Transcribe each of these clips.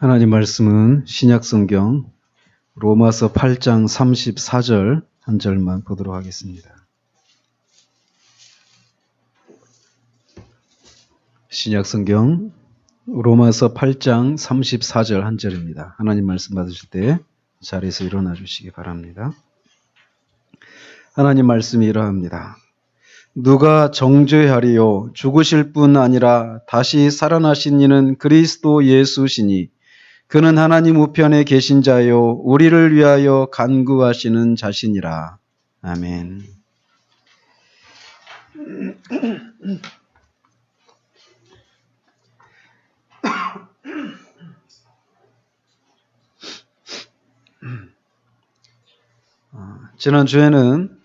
하나님 말씀은 신약성경 로마서 8장 34절 한 절만 보도록 하겠습니다. 신약성경 로마서 8장 34절 한 절입니다. 하나님 말씀 받으실 때 자리에서 일어나 주시기 바랍니다. 하나님 말씀이 이러합니다. 누가 정죄하리요? 죽으실 뿐 아니라 다시 살아나신 이는 그리스도 예수시니 그는 하나님 우편에 계신 자요 우리를 위하여 간구하시는 자시니라. 아멘. 지난주에는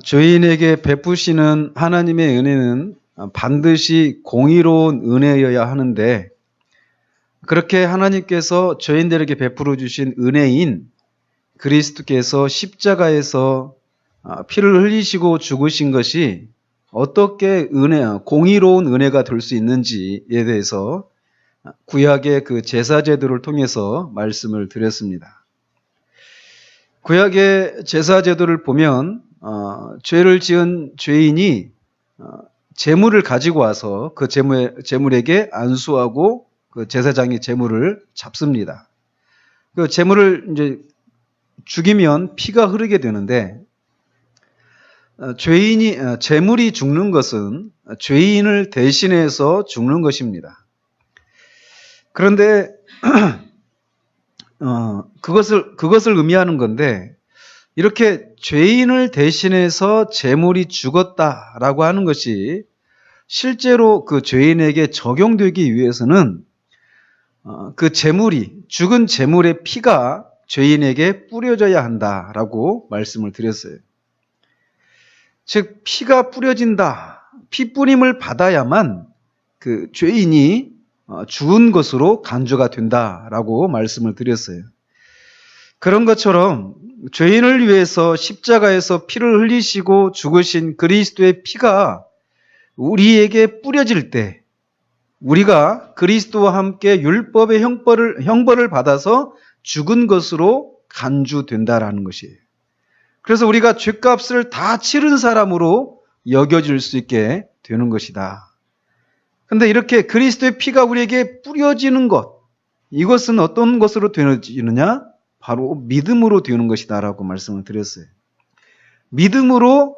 죄인에게 베푸시는 하나님의 은혜는 반드시 공의로운 은혜여야 하는데 그렇게 하나님께서 죄인들에게 베풀어 주신 은혜인 그리스도께서 십자가에서 피를 흘리시고 죽으신 것이 어떻게 공의로운 은혜가 될 수 있는지에 대해서 구약의 그 제사 제도를 통해서 말씀을 드렸습니다. 구약의 제사 제도를 보면 죄를 지은 죄인이 제물을 가지고 와서 그 제물에게 안수하고 그 제사장이 제물을 잡습니다. 그 제물을 이제 죽이면 피가 흐르게 되는데 제물이 죽는 것은 죄인을 대신해서 죽는 것입니다. 그런데 그것을 의미하는 건데 이렇게 죄인을 대신해서 제물이 죽었다라고 하는 것이 실제로 그 죄인에게 적용되기 위해서는 그 죽은 제물의 피가 죄인에게 뿌려져야 한다라고 말씀을 드렸어요. 즉 피가 뿌려진다, 피 뿌림을 받아야만 그 죄인이 죽은 것으로 간주가 된다라고 말씀을 드렸어요. 그런 것처럼 죄인을 위해서 십자가에서 피를 흘리시고 죽으신 그리스도의 피가 우리에게 뿌려질 때 우리가 그리스도와 함께 율법의 형벌을 받아서 죽은 것으로 간주된다라는 것이에요. 그래서 우리가 죗값을 다 치른 사람으로 여겨질 수 있게 되는 것이다. 그런데 이렇게 그리스도의 피가 우리에게 뿌려지는 것, 이것은 어떤 것으로 되느냐? 바로 믿음으로 되는 것이다 라고 말씀을 드렸어요. 믿음으로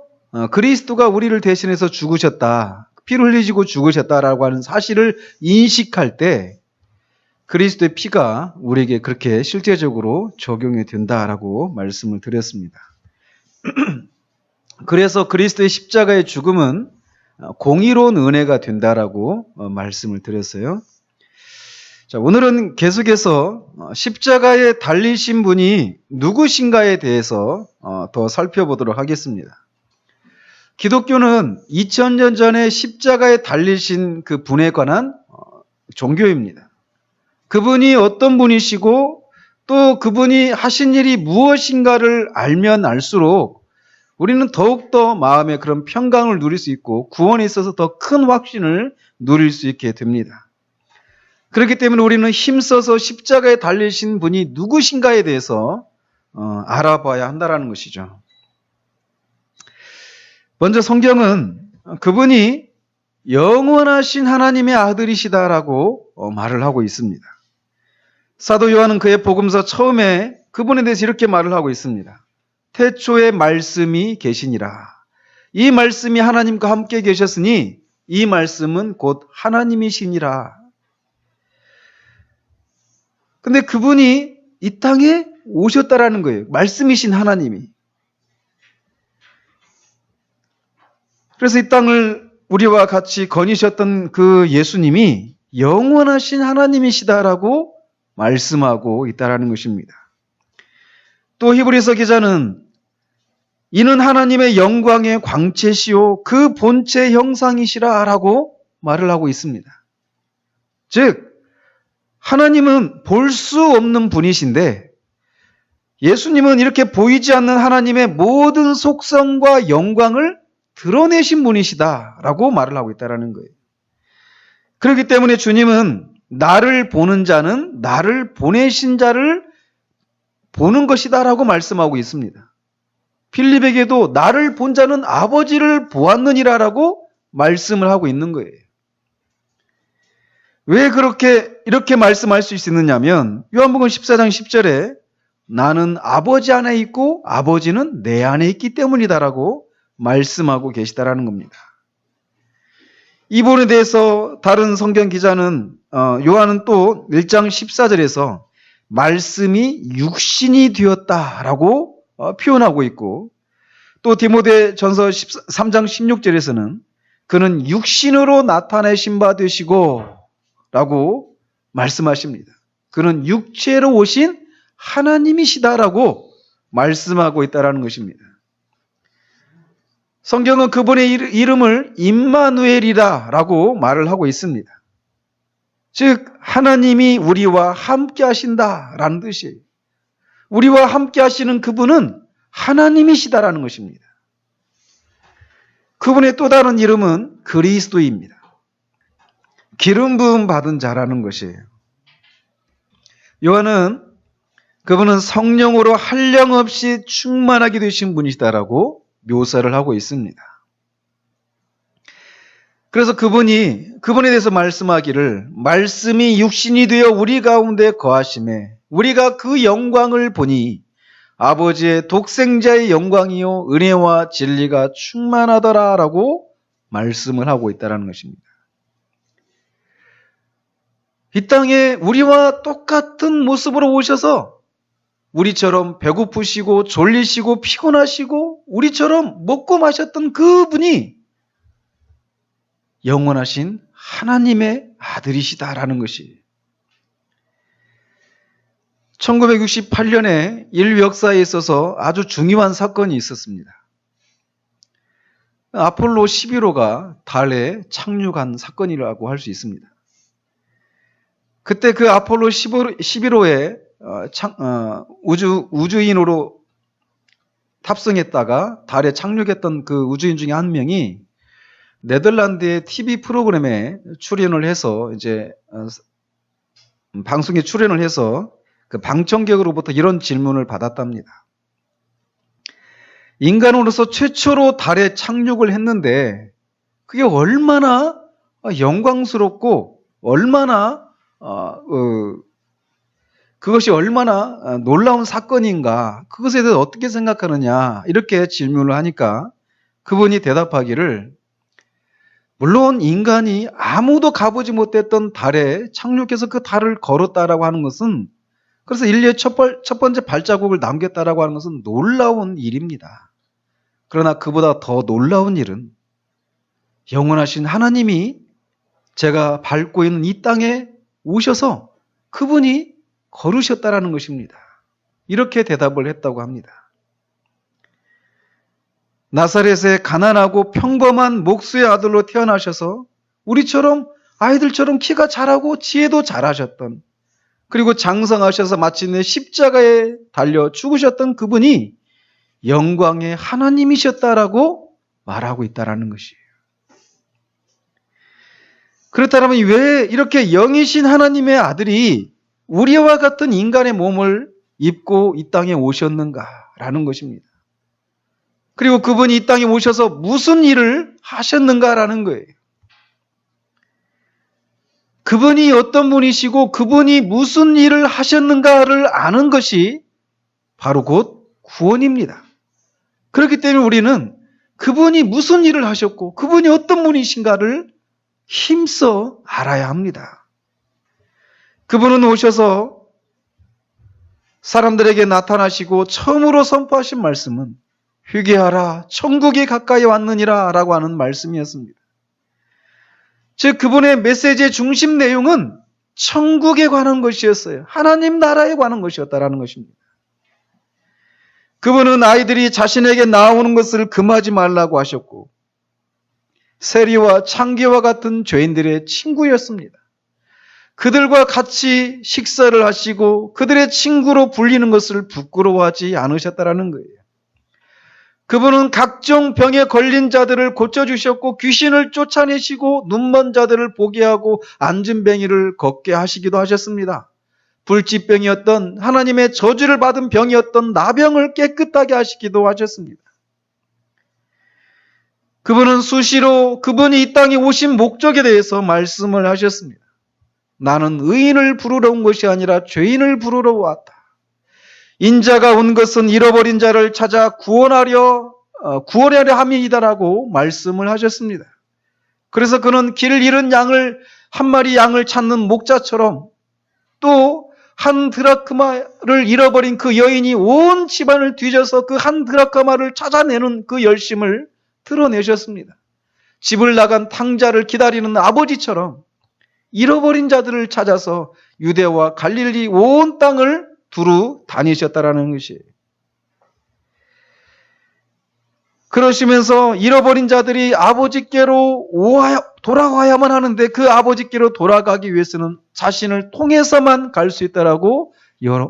그리스도가 우리를 대신해서 죽으셨다, 피를 흘리시고 죽으셨다라고 하는 사실을 인식할 때 그리스도의 피가 우리에게 그렇게 실제적으로 적용이 된다라고 말씀을 드렸습니다. 그래서 그리스도의 십자가의 죽음은 공의로운 은혜가 된다라고 말씀을 드렸어요. 자, 오늘은 계속해서 십자가에 달리신 분이 누구신가에 대해서 더 살펴보도록 하겠습니다. 기독교는 2000년 전에 십자가에 달리신 그 분에 관한 종교입니다. 그분이 어떤 분이시고 또 그분이 하신 일이 무엇인가를 알면 알수록 우리는 더욱더 마음의 그런 평강을 누릴 수 있고 구원에 있어서 더 큰 확신을 누릴 수 있게 됩니다. 그렇기 때문에 우리는 힘써서 십자가에 달리신 분이 누구신가에 대해서 알아봐야 한다는 것이죠. 먼저 성경은 그분이 영원하신 하나님의 아들이시다라고 말을 하고 있습니다. 사도 요한은 그의 복음서 처음에 그분에 대해서 이렇게 말을 하고 있습니다. 태초에 말씀이 계시니라. 이 말씀이 하나님과 함께 계셨으니 이 말씀은 곧 하나님이시니라. 근데 그분이 이 땅에 오셨다라는 거예요. 말씀이신 하나님이. 그래서 이 땅을 우리와 같이 거니셨던 그 예수님이 영원하신 하나님이시다라고 말씀하고 있다라는 것입니다. 또 히브리서 기자는 이는 하나님의 영광의 광채시요 그 본체 형상이시라라고 말을 하고 있습니다. 즉 하나님은 볼 수 없는 분이신데 예수님은 이렇게 보이지 않는 하나님의 모든 속성과 영광을 드러내신 분이시다라고 말을 하고 있다는 거예요. 그렇기 때문에 주님은 나를 보는 자는 나를 보내신 자를 보는 것이다라고 말씀하고 있습니다. 빌립에게도 나를 본 자는 아버지를 보았느니라라고 말씀을 하고 있는 거예요. 왜 이렇게 말씀할 수 있느냐면 요한복음 14장 10절에 나는 아버지 안에 있고 아버지는 내 안에 있기 때문이다라고 말씀하고 계시다라는 겁니다. 이 부분에 대해서 다른 성경 기자는 요한은 또 1장 14절에서 말씀이 육신이 되었다라고 표현하고 있고, 또 디모데전서 3장 16절에서는 그는 육신으로 나타내신 바 되시고 라고 말씀하십니다. 그는 육체로 오신 하나님이시다라고 말씀하고 있다라는 것입니다. 성경은 그분의 이름을 임마누엘이라고 말을 하고 있습니다. 즉 하나님이 우리와 함께 하신다라는 뜻이에요. 우리와 함께 하시는 그분은 하나님이시다라는 것입니다. 그분의 또 다른 이름은 그리스도입니다. 기름 부음 받은 자라는 것이에요. 요한은 그분은 성령으로 한량없이 충만하게 되신 분이시다라고 묘사를 하고 있습니다. 그래서 그분에 대해서 말씀하기를 말씀이 육신이 되어 우리 가운데 거하심에 우리가 그 영광을 보니 아버지의 독생자의 영광이요 은혜와 진리가 충만하더라라고 말씀을 하고 있다는 것입니다. 이 땅에 우리와 똑같은 모습으로 오셔서 우리처럼 배고프시고 졸리시고 피곤하시고 우리처럼 먹고 마셨던 그분이 영원하신 하나님의 아들이시다라는 것이 1968년에 인류 역사에 있어서 아주 중요한 사건이 있었습니다. 아폴로 11호가 달에 착륙한 사건이라고 할 수 있습니다. 그때 그 아폴로 11호에 우주인으로 탑승했다가 달에 착륙했던 그 우주인 중에 한 명이 네덜란드의 TV 프로그램에 출연을 해서 방송에 출연을 해서 그 방청객으로부터 이런 질문을 받았답니다. 인간으로서 최초로 달에 착륙을 했는데 그게 얼마나 영광스럽고 얼마나 그것이 얼마나 놀라운 사건인가, 그것에 대해서 어떻게 생각하느냐 이렇게 질문을 하니까 그분이 대답하기를 물론 인간이 아무도 가보지 못했던 달에 착륙해서 그 달을 걸었다라고 하는 것은, 그래서 인류의 첫 번째 발자국을 남겼다라고 하는 것은 놀라운 일입니다. 그러나 그보다 더 놀라운 일은 영원하신 하나님이 제가 밟고 있는 이 땅에 오셔서 그분이 걸으셨다라는 것입니다. 이렇게 대답을 했다고 합니다. 나사렛의 가난하고 평범한 목수의 아들로 태어나셔서 우리처럼 아이들처럼 키가 자라고 지혜도 잘하셨던, 그리고 장성하셔서 마침내 십자가에 달려 죽으셨던 그분이 영광의 하나님이셨다라고 말하고 있다라는 것이에요. 그렇다면 왜 이렇게 영이신 하나님의 아들이 우리와 같은 인간의 몸을 입고 이 땅에 오셨는가라는 것입니다. 그리고 그분이 이 땅에 오셔서 무슨 일을 하셨는가라는 거예요. 그분이 어떤 분이시고 그분이 무슨 일을 하셨는가를 아는 것이 바로 곧 구원입니다. 그렇기 때문에 우리는 그분이 무슨 일을 하셨고 그분이 어떤 분이신가를 힘써 알아야 합니다. 그분은 오셔서 사람들에게 나타나시고 처음으로 선포하신 말씀은 회개하라 천국이 가까이 왔느니라 라고 하는 말씀이었습니다. 즉 그분의 메시지의 중심 내용은 천국에 관한 것이었어요. 하나님 나라에 관한 것이었다라는 것입니다. 그분은 아이들이 자신에게 나오는 것을 금하지 말라고 하셨고 세리와 창기와 같은 죄인들의 친구였습니다. 그들과 같이 식사를 하시고 그들의 친구로 불리는 것을 부끄러워하지 않으셨다라는 거예요. 그분은 각종 병에 걸린 자들을 고쳐주셨고 귀신을 쫓아내시고 눈먼 자들을 보게 하고 안진뱅이를 걷게 하시기도 하셨습니다. 불치병이었던 하나님의 저주를 받은 병이었던 나병을 깨끗하게 하시기도 하셨습니다. 그분은 수시로 그분이 이 땅에 오신 목적에 대해서 말씀을 하셨습니다. 나는 의인을 부르러 온 것이 아니라 죄인을 부르러 왔다. 인자가 온 것은 잃어버린 자를 찾아 구원하려 함이다라고 말씀을 하셨습니다. 그래서 그는 길을 잃은 양을 한 마리 양을 찾는 목자처럼 또 한 드라크마를 잃어버린 그 여인이 온 집안을 뒤져서 그 한 드라크마를 찾아내는 그 열심을 드러내셨습니다. 집을 나간 탕자를 기다리는 아버지처럼 잃어버린 자들을 찾아서 유대와 갈릴리 온 땅을 두루 다니셨다라는 것이에요. 그러시면서 잃어버린 자들이 아버지께로 돌아와야만 하는데 그 아버지께로 돌아가기 위해서는 자신을 통해서만 갈 수 있다라고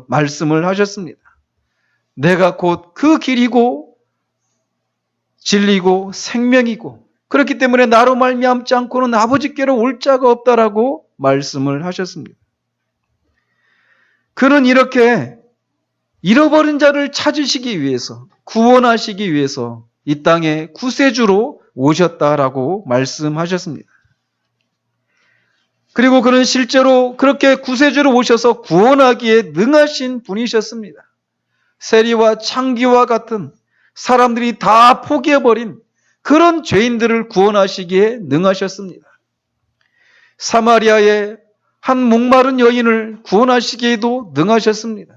말씀을 하셨습니다. 내가 곧 그 길이고 진리고 생명이고 그렇기 때문에 나로 말미암지 않고는 아버지께로 올 자가 없다라고 말씀을 하셨습니다. 그는 이렇게 잃어버린 자를 찾으시기 위해서 구원하시기 위해서 이 땅에 구세주로 오셨다라고 말씀하셨습니다. 그리고 그는 실제로 그렇게 구세주로 오셔서 구원하기에 능하신 분이셨습니다. 세리와 창기와 같은 사람들이 다 포기해버린 그런 죄인들을 구원하시기에 능하셨습니다. 사마리아의 한 목마른 여인을 구원하시기에도 능하셨습니다.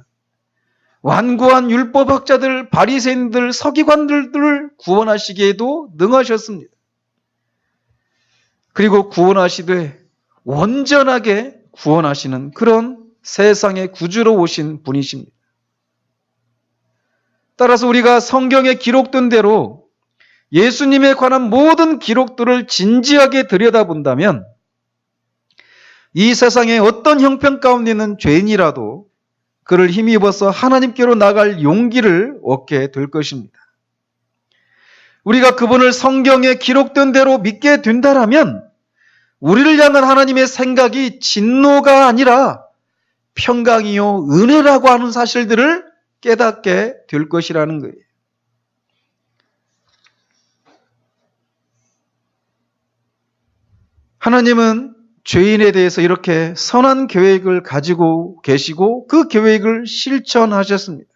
완고한 율법학자들, 바리새인들, 서기관들을 구원하시기에도 능하셨습니다. 그리고 구원하시되 온전하게 구원하시는 그런 세상의 구주로 오신 분이십니다. 따라서 우리가 성경에 기록된 대로 예수님에 관한 모든 기록들을 진지하게 들여다본다면 이 세상에 어떤 형편 가운데 있는 죄인이라도 그를 힘입어서 하나님께로 나갈 용기를 얻게 될 것입니다. 우리가 그분을 성경에 기록된 대로 믿게 된다면 우리를 향한 하나님의 생각이 진노가 아니라 평강이요 은혜라고 하는 사실들을 깨닫게 될 것이라는 거예요. 하나님은 죄인에 대해서 이렇게 선한 계획을 가지고 계시고 그 계획을 실천하셨습니다.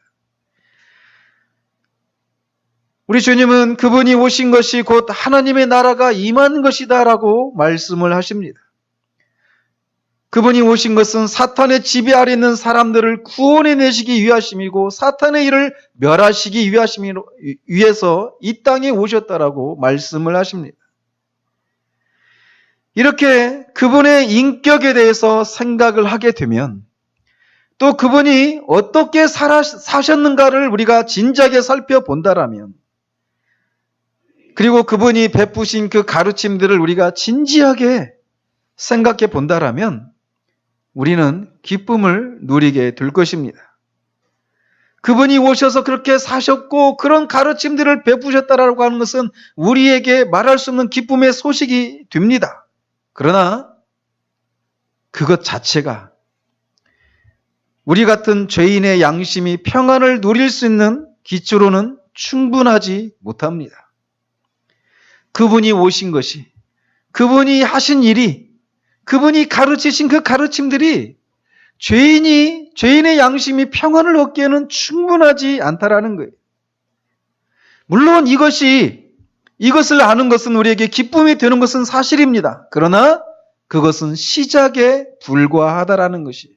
우리 주님은 그분이 오신 것이 곧 하나님의 나라가 임한 것이다라고 말씀을 하십니다. 그분이 오신 것은 사탄의 지배 아래 있는 사람들을 구원해내시기 위하심이고 사탄의 일을 멸하시기 위해서 이 땅에 오셨다라고 말씀을 하십니다. 이렇게 그분의 인격에 대해서 생각을 하게 되면 또 그분이 어떻게 사셨는가를 우리가 진지하게 살펴본다라면 그리고 그분이 베푸신 그 가르침들을 우리가 진지하게 생각해 본다라면 우리는 기쁨을 누리게 될 것입니다. 그분이 오셔서 그렇게 사셨고 그런 가르침들을 베푸셨다라고 하는 것은 우리에게 말할 수 없는 기쁨의 소식이 됩니다. 그러나 그것 자체가 우리 같은 죄인의 양심이 평안을 누릴 수 있는 기초로는 충분하지 못합니다. 그분이 오신 것이, 그분이 하신 일이, 그분이 가르치신 그 가르침들이 죄인의 양심이 평안을 얻기에는 충분하지 않다라는 거예요. 물론 이것을 아는 것은 우리에게 기쁨이 되는 것은 사실입니다. 그러나 그것은 시작에 불과하다라는 것이.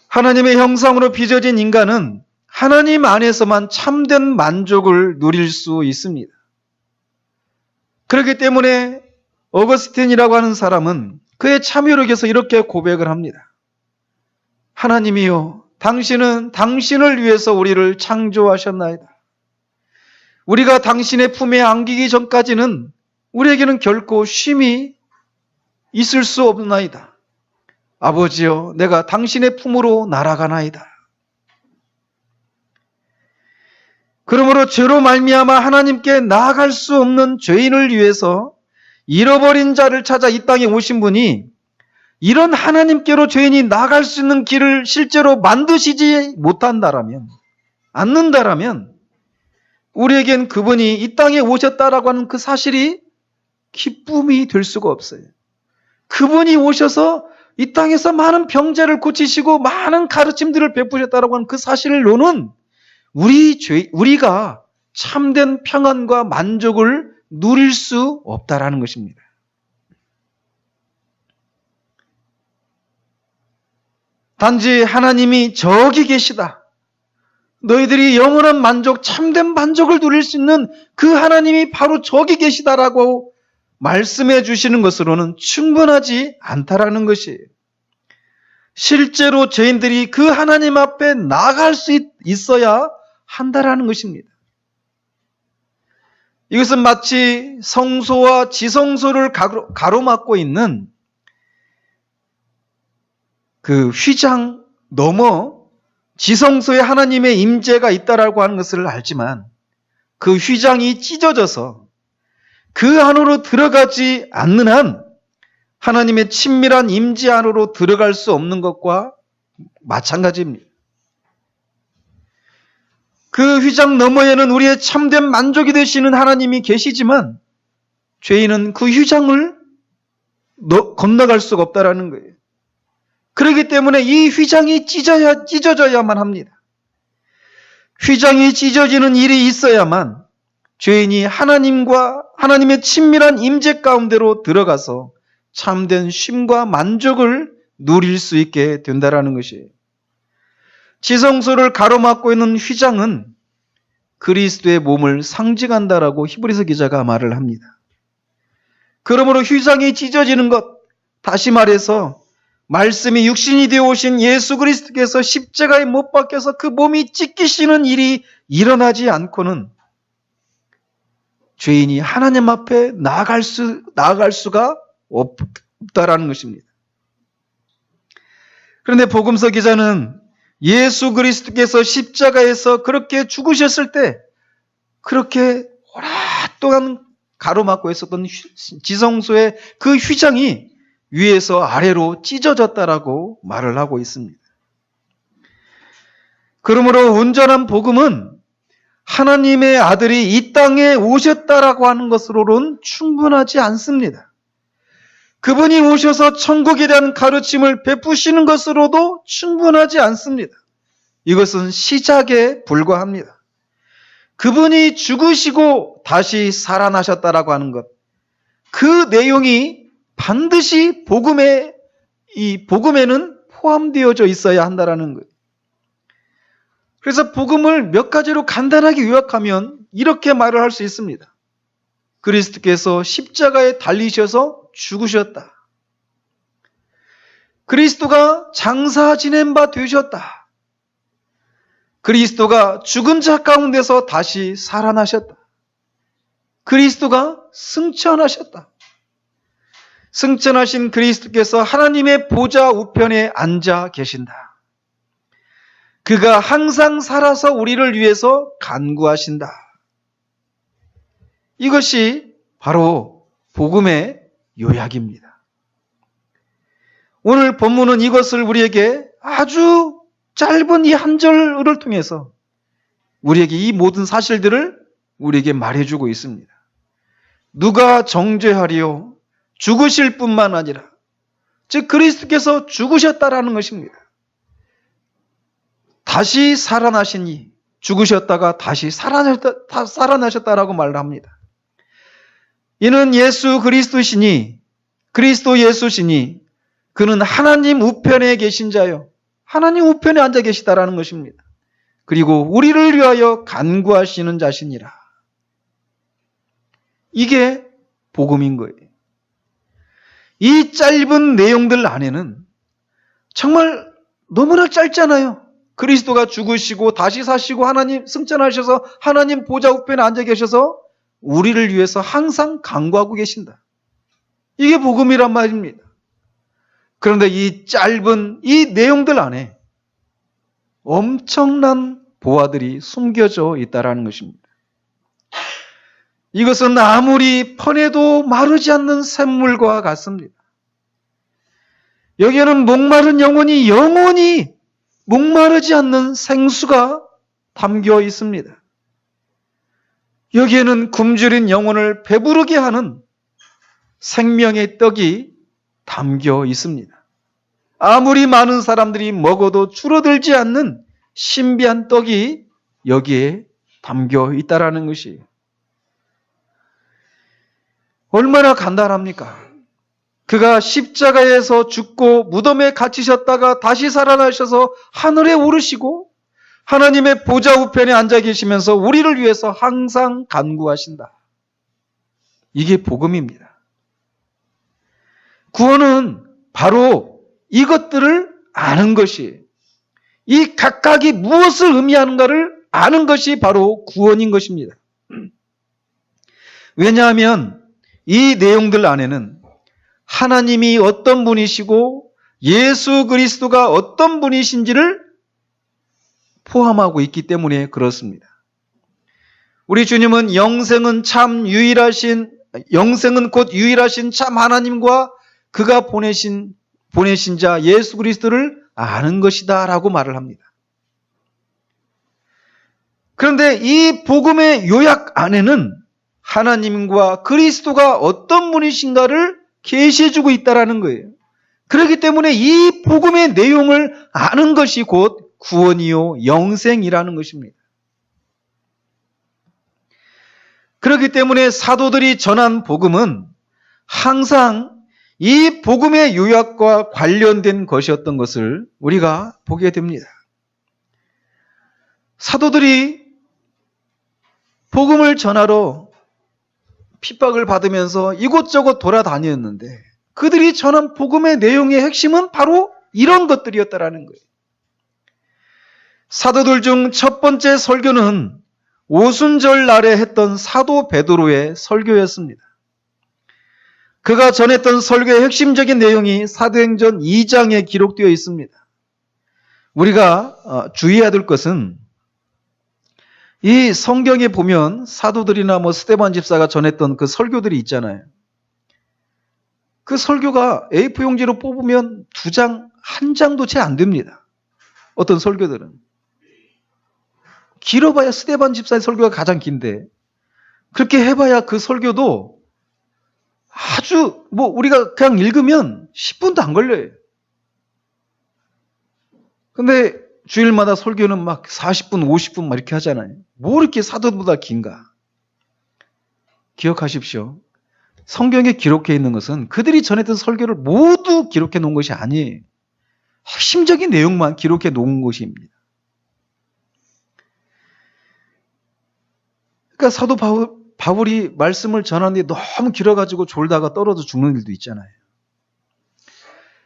하나님의 형상으로 빚어진 인간은 하나님 안에서만 참된 만족을 누릴 수 있습니다. 그렇기 때문에 어거스틴이라고 하는 사람은 그의 참여력에서 이렇게 고백을 합니다. 하나님이요, 당신은 당신을 위해서 우리를 창조하셨나이다. 우리가 당신의 품에 안기기 전까지는 우리에게는 결코 쉼이 있을 수 없나이다. 아버지여, 내가 당신의 품으로 날아가나이다. 그러므로 죄로 말미암아 하나님께 나아갈 수 없는 죄인을 위해서 잃어버린 자를 찾아 이 땅에 오신 분이 이런 하나님께로 죄인이 나아갈 수 있는 길을 실제로 만드시지 않는다라면 우리에겐 그분이 이 땅에 오셨다라고 하는 그 사실이 기쁨이 될 수가 없어요. 그분이 오셔서 이 땅에서 많은 병자를 고치시고 많은 가르침들을 베푸셨다라고 하는 그 사실로는 우리가 참된 평안과 만족을 누릴 수 없다라는 것입니다. 단지 하나님이 저기 계시다. 너희들이 영원한 만족, 참된 만족을 누릴 수 있는 그 하나님이 바로 저기 계시다라고 말씀해 주시는 것으로는 충분하지 않다라는 것이에요. 실제로 죄인들이 그 하나님 앞에 나아갈 수 있어야 한다라는 것입니다. 이것은 마치 성소와 지성소를 가로막고 있는 그 휘장 넘어 지성소에 하나님의 임재가 있다라고 하는 것을 알지만 그 휘장이 찢어져서 그 안으로 들어가지 않는 한 하나님의 친밀한 임재 안으로 들어갈 수 없는 것과 마찬가지입니다. 그 휘장 너머에는 우리의 참된 만족이 되시는 하나님이 계시지만 죄인은 그 휘장을 건너갈 수가 없다라는 거예요. 그렇기 때문에 이 휘장이 찢어져야만 합니다. 휘장이 찢어지는 일이 있어야만 죄인이 하나님의 친밀한 임재 가운데로 들어가서 참된 쉼과 만족을 누릴 수 있게 된다라는 것이에요. 지성소를 가로막고 있는 휘장은 그리스도의 몸을 상징한다라고 히브리서 기자가 말을 합니다. 그러므로 휘장이 찢어지는 것, 다시 말해서 말씀이 육신이 되어 오신 예수 그리스도께서 십자가에 못 박혀서 그 몸이 찢기시는 일이 일어나지 않고는 죄인이 하나님 앞에 나아갈 수가 없다라는 것입니다. 그런데 복음서 기자는 예수 그리스도께서 십자가에서 그렇게 죽으셨을 때 그렇게 오랫동안 가로막고 있었던 지성소의 그 휘장이 위에서 아래로 찢어졌다라고 말을 하고 있습니다. 그러므로 온전한 복음은 하나님의 아들이 이 땅에 오셨다라고 하는 것으로는 충분하지 않습니다. 그분이 오셔서 천국에 대한 가르침을 베푸시는 것으로도 충분하지 않습니다. 이것은 시작에 불과합니다. 그분이 죽으시고 다시 살아나셨다라고 하는 것, 그 내용이 반드시 복음에는 포함되어져 있어야 한다라는 거예요. 그래서 복음을 몇 가지로 간단하게 요약하면 이렇게 말을 할 수 있습니다. 그리스도께서 십자가에 달리셔서 죽으셨다. 그리스도가 장사 지낸 바 되셨다. 그리스도가 죽은 자 가운데서 다시 살아나셨다. 그리스도가 승천하셨다. 승천하신 그리스도께서 하나님의 보좌 우편에 앉아 계신다. 그가 항상 살아서 우리를 위해서 간구하신다. 이것이 바로 복음의 요약입니다. 오늘 본문은 이것을 우리에게 아주 짧은 이 한 절을 통해서 우리에게 이 모든 사실들을 우리에게 말해주고 있습니다. 누가 정죄하리요? 죽으실 뿐만 아니라 즉 그리스도께서 죽으셨다라는 것입니다. 다시 살아나시니 죽으셨다가 다시 살아나셨다라고 말을 합니다. 이는 예수 그리스도시니 그리스도 예수시니 그는 하나님 우편에 계신 자요. 하나님 우편에 앉아 계시다라는 것입니다. 그리고 우리를 위하여 간구하시는 자시니라. 이게 복음인 거예요. 이 짧은 내용들 안에는 정말 너무나 짧잖아요. 그리스도가 죽으시고 다시 사시고 하나님 승천하셔서 하나님 보좌 우편에 앉아 계셔서 우리를 위해서 항상 간구하고 계신다. 이게 복음이란 말입니다. 그런데 이 짧은 이 내용들 안에 엄청난 보화들이 숨겨져 있다라는 것입니다. 이것은 아무리 퍼내도 마르지 않는 샘물과 같습니다. 여기에는 목마른 영혼이 영원히 목마르지 않는 생수가 담겨 있습니다. 여기에는 굶주린 영혼을 배부르게 하는 생명의 떡이 담겨 있습니다. 아무리 많은 사람들이 먹어도 줄어들지 않는 신비한 떡이 여기에 담겨 있다라는 것이에요. 얼마나 간단합니까? 그가 십자가에서 죽고 무덤에 갇히셨다가 다시 살아나셔서 하늘에 오르시고 하나님의 보좌 우편에 앉아 계시면서 우리를 위해서 항상 간구하신다. 이게 복음입니다. 구원은 바로 이것들을 아는 것이, 이 각각이 무엇을 의미하는가를 아는 것이 바로 구원인 것입니다. 왜냐하면 이 내용들 안에는 하나님이 어떤 분이시고 예수 그리스도가 어떤 분이신지를 포함하고 있기 때문에 그렇습니다. 우리 주님은 영생은 곧 유일하신 참 하나님과 그가 보내신 자 예수 그리스도를 아는 것이다 라고 말을 합니다. 그런데 이 복음의 요약 안에는 하나님과 그리스도가 어떤 분이신가를 계시해주고 있다라는 거예요. 그렇기 때문에 이 복음의 내용을 아는 것이 곧 구원이요 영생이라는 것입니다. 그렇기 때문에 사도들이 전한 복음은 항상 이 복음의 요약과 관련된 것이었던 것을 우리가 보게 됩니다. 사도들이 복음을 전하러 핍박을 받으면서 이곳저곳 돌아다녔는데 그들이 전한 복음의 내용의 핵심은 바로 이런 것들이었다라는 거예요. 사도들 중 첫 번째 설교는 오순절 날에 했던 사도 베드로의 설교였습니다. 그가 전했던 설교의 핵심적인 내용이 사도행전 2장에 기록되어 있습니다. 우리가 주의해야 될 것은 이 성경에 보면 사도들이나 스데반 집사가 전했던 그 설교들이 있잖아요. 그 설교가 A4 용지로 뽑으면 2장, 1장도 채 안 됩니다. 어떤 설교들은. 길어봐야 스데반 집사의 설교가 가장 긴데 그렇게 해봐야 그 설교도 아주 우리가 그냥 읽으면 10분도 안 걸려요. 근데 주일마다 설교는 막 40분, 50분 막 이렇게 하잖아요. 뭐 이렇게 사도보다 긴가? 기억하십시오. 성경에 기록해 있는 것은 그들이 전했던 설교를 모두 기록해 놓은 것이 아니에요. 핵심적인 내용만 기록해 놓은 것입니다. 그러니까 사도 바울이 말씀을 전하는데 너무 길어가지고 졸다가 떨어져 죽는 일도 있잖아요.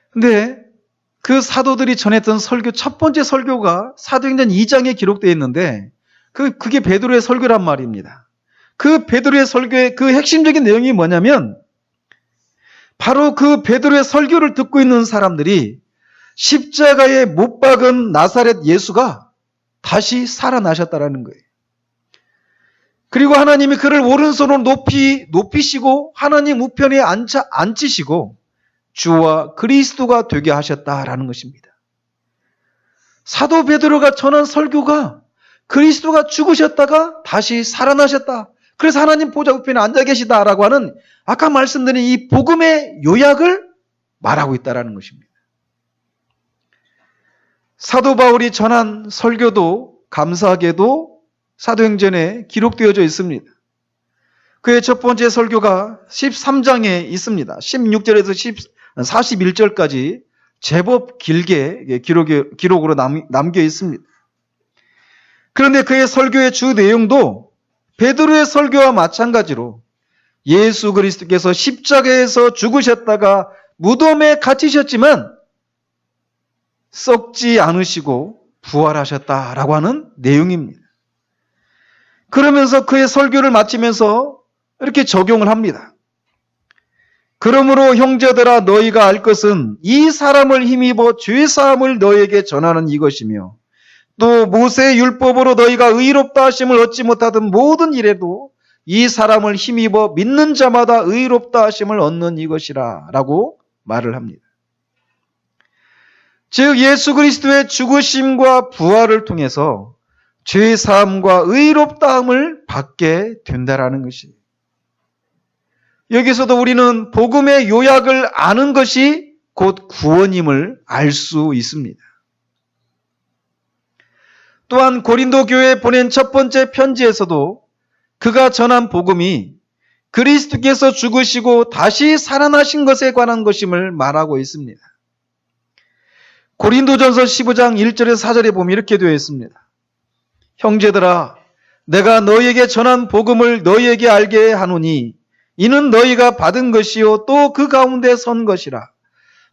근데 그 사도들이 전했던 설교, 첫 번째 설교가 사도행전 2장에 기록되어 있는데 그게 베드로의 설교란 말입니다. 그 베드로의 설교의 그 핵심적인 내용이 뭐냐면 바로 그 베드로의 설교를 듣고 있는 사람들이 십자가에 못 박은 나사렛 예수가 다시 살아나셨다라는 거예요. 그리고 하나님이 그를 오른손으로 높이시고 하나님 우편에 앉히시고 주와 그리스도가 되게 하셨다라는 것입니다. 사도 베드로가 전한 설교가 그리스도가 죽으셨다가 다시 살아나셨다. 그래서 하나님 보좌 우편에 앉아 계시다라고 하는 아까 말씀드린 이 복음의 요약을 말하고 있다라는 것입니다. 사도 바울이 전한 설교도 감사하게도 사도행전에 기록되어져 있습니다. 그의 첫 번째 설교가 13장에 있습니다. 16절에서 41절까지 제법 길게 기록으로 남겨 있습니다. 그런데 그의 설교의 주 내용도 베드로의 설교와 마찬가지로 예수 그리스도께서 십자가에서 죽으셨다가 무덤에 갇히셨지만 썩지 않으시고 부활하셨다라고 하는 내용입니다. 그러면서 그의 설교를 마치면서 이렇게 적용을 합니다. 그러므로 형제들아 너희가 알 것은 이 사람을 힘입어 죄사함을 너희에게 전하는 이것이며 또 모세의 율법으로 너희가 의롭다 하심을 얻지 못하던 모든 일에도 이 사람을 힘입어 믿는 자마다 의롭다 하심을 얻는 이것이라 라고 말을 합니다. 즉 예수 그리스도의 죽으심과 부활을 통해서 죄 사함과 의롭다함을 받게 된다라는 것이에요. 여기서도 우리는 복음의 요약을 아는 것이 곧 구원임을 알 수 있습니다. 또한 고린도 교회에 보낸 첫 번째 편지에서도 그가 전한 복음이 그리스도께서 죽으시고 다시 살아나신 것에 관한 것임을 말하고 있습니다. 고린도전서 15장 1절에서 4절에 보면 이렇게 되어 있습니다. 형제들아, 내가 너희에게 전한 복음을 너희에게 알게 하노니 이는 너희가 받은 것이요 또 그 가운데 선 것이라.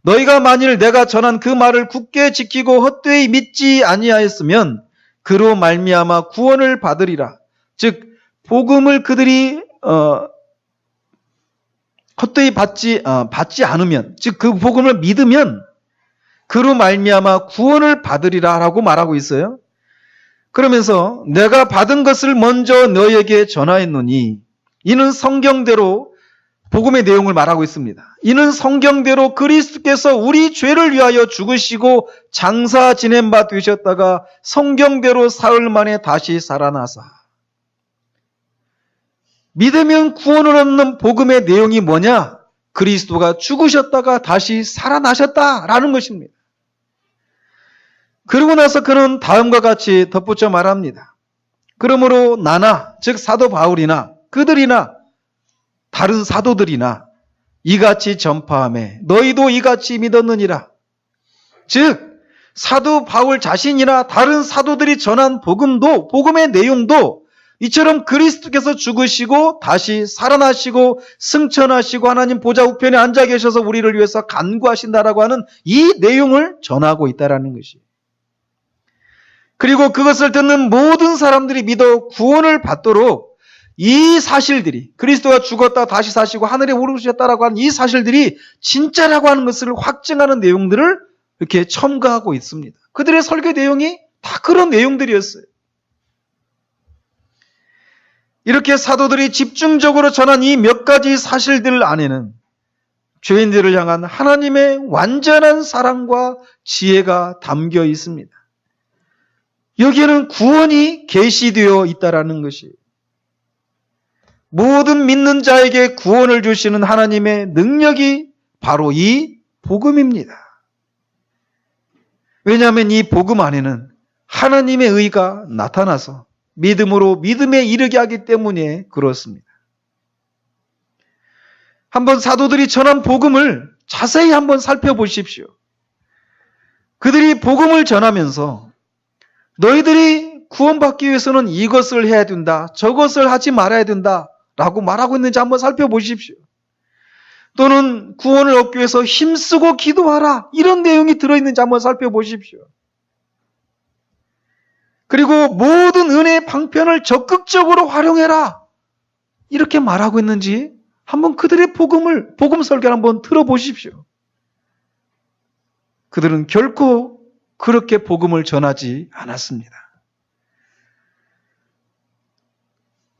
너희가 만일 내가 전한 그 말을 굳게 지키고 헛되이 믿지 아니하였으면 그로 말미암아 구원을 받으리라. 즉 복음을 그들이 헛되이 받지 않으면, 즉 그 복음을 믿으면 그로 말미암아 구원을 받으리라라고 말하고 있어요. 그러면서 내가 받은 것을 먼저 너희에게 전하였노니 이는 성경대로 복음의 내용을 말하고 있습니다. 이는 성경대로 그리스도께서 우리 죄를 위하여 죽으시고 장사 지낸 바 되셨다가 성경대로 사흘 만에 다시 살아나사. 믿으면 구원을 얻는 복음의 내용이 뭐냐? 그리스도가 죽으셨다가 다시 살아나셨다라는 것입니다. 그러고 나서 그는 다음과 같이 덧붙여 말합니다. 그러므로 나나, 즉 사도 바울이나 그들이나 다른 사도들이나 이같이 전파하매 너희도 이같이 믿었느니라. 즉 사도 바울 자신이나 다른 사도들이 전한 복음도, 복음의 내용도 이처럼 그리스도께서 죽으시고 다시 살아나시고 승천하시고 하나님 보좌 우편에 앉아 계셔서 우리를 위해서 간구하신다라고 하는 이 내용을 전하고 있다라는 것이에요. 그리고 그것을 듣는 모든 사람들이 믿어 구원을 받도록 이 사실들이, 그리스도가 죽었다 다시 사시고 하늘에 오르셨다라고 하는 이 사실들이 진짜라고 하는 것을 확증하는 내용들을 이렇게 첨가하고 있습니다. 그들의 설교 내용이 다 그런 내용들이었어요. 이렇게 사도들이 집중적으로 전한 이 몇 가지 사실들 안에는 죄인들을 향한 하나님의 완전한 사랑과 지혜가 담겨 있습니다. 여기에는 구원이 계시되어 있다라는 것이, 모든 믿는 자에게 구원을 주시는 하나님의 능력이 바로 이 복음입니다. 왜냐하면 이 복음 안에는 하나님의 의가 나타나서 믿음으로 믿음에 이르게 하기 때문에 그렇습니다. 한번 사도들이 전한 복음을 자세히 한번 살펴보십시오. 그들이 복음을 전하면서 너희들이 구원받기 위해서는 이것을 해야 된다, 저것을 하지 말아야 된다 라고 말하고 있는지 한번 살펴보십시오. 또는 구원을 얻기 위해서 힘쓰고 기도하라, 이런 내용이 들어있는지 한번 살펴보십시오. 그리고 모든 은혜의 방편을 적극적으로 활용해라, 이렇게 말하고 있는지 한번 그들의 복음 설교를 한번 들어보십시오. 그들은 결코 그렇게 복음을 전하지 않았습니다.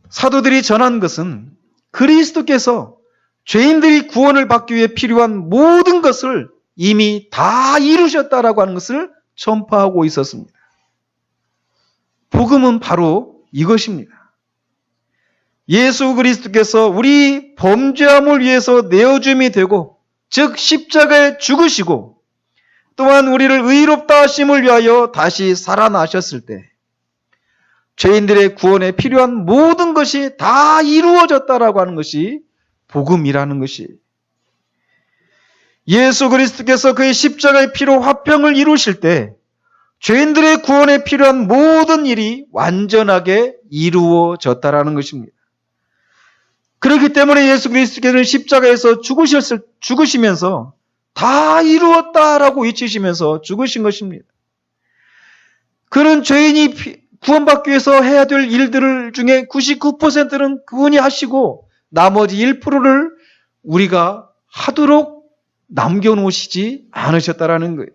사도들이 전한 것은 그리스도께서 죄인들이 구원을 받기 위해 필요한 모든 것을 이미 다 이루셨다라고 하는 것을 전파하고 있었습니다. 복음은 바로 이것입니다. 예수 그리스도께서 우리 범죄함을 위해서 내어줌이 되고, 즉 십자가에 죽으시고 또한 우리를 의롭다 하심을 위하여 다시 살아나셨을 때 죄인들의 구원에 필요한 모든 것이 다 이루어졌다라고 하는 것이 복음이라는 것이, 예수 그리스도께서 그의 십자가의 피로 화평을 이루실 때 죄인들의 구원에 필요한 모든 일이 완전하게 이루어졌다라는 것입니다. 그렇기 때문에 예수 그리스도께서는 십자가에서 죽으시면서 다 이루었다라고 외치시면서 죽으신 것입니다. 그는 죄인이 구원받기 위해서 해야 될 일들 중에 99%는 그분이 하시고 나머지 1%를 우리가 하도록 남겨놓으시지 않으셨다라는 거예요.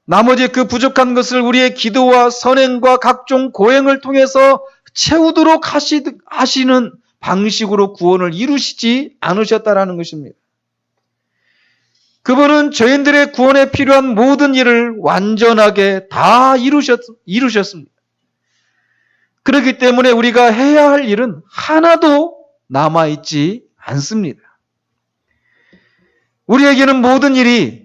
나머지 그 부족한 것을 우리의 기도와 선행과 각종 고행을 통해서 채우도록 하시는 방식으로 구원을 이루시지 않으셨다라는 것입니다. 그분은 죄인들의 구원에 필요한 모든 일을 완전하게 다 이루셨습니다. 그렇기 때문에 우리가 해야 할 일은 하나도 남아있지 않습니다. 우리에게는 모든 일이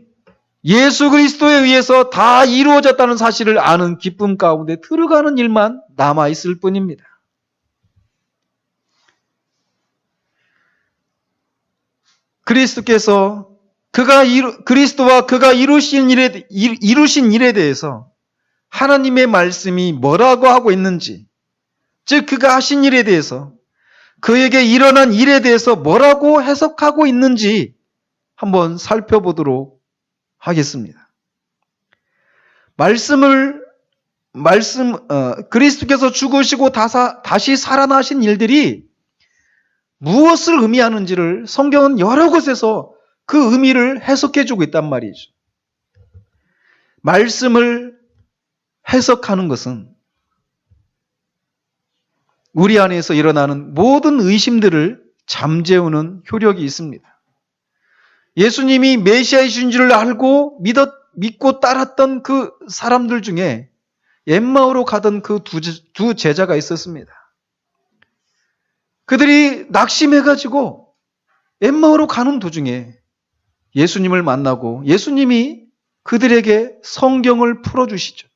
예수 그리스도에 의해서 다 이루어졌다는 사실을 아는 기쁨 가운데 들어가는 일만 남아있을 뿐입니다. 그리스도와 그가 이루신 일에 대해서 하나님의 말씀이 뭐라고 하고 있는지, 즉 그가 하신 일에 대해서, 그에게 일어난 일에 대해서 뭐라고 해석하고 있는지 한번 살펴보도록 하겠습니다. 그리스도께서 죽으시고 다시 살아나신 일들이 무엇을 의미하는지를 성경은 여러 곳에서 그 의미를 해석해주고 있단 말이죠. 말씀을 해석하는 것은 우리 안에서 일어나는 모든 의심들을 잠재우는 효력이 있습니다. 예수님이 메시아이신 줄 알고 믿고 따랐던 그 사람들 중에 엠마오로 가던 그 두 제자가 있었습니다. 그들이 낙심해가지고 엠마오로 가는 도중에 예수님을 만나고 예수님이 그들에게 성경을 풀어주시죠.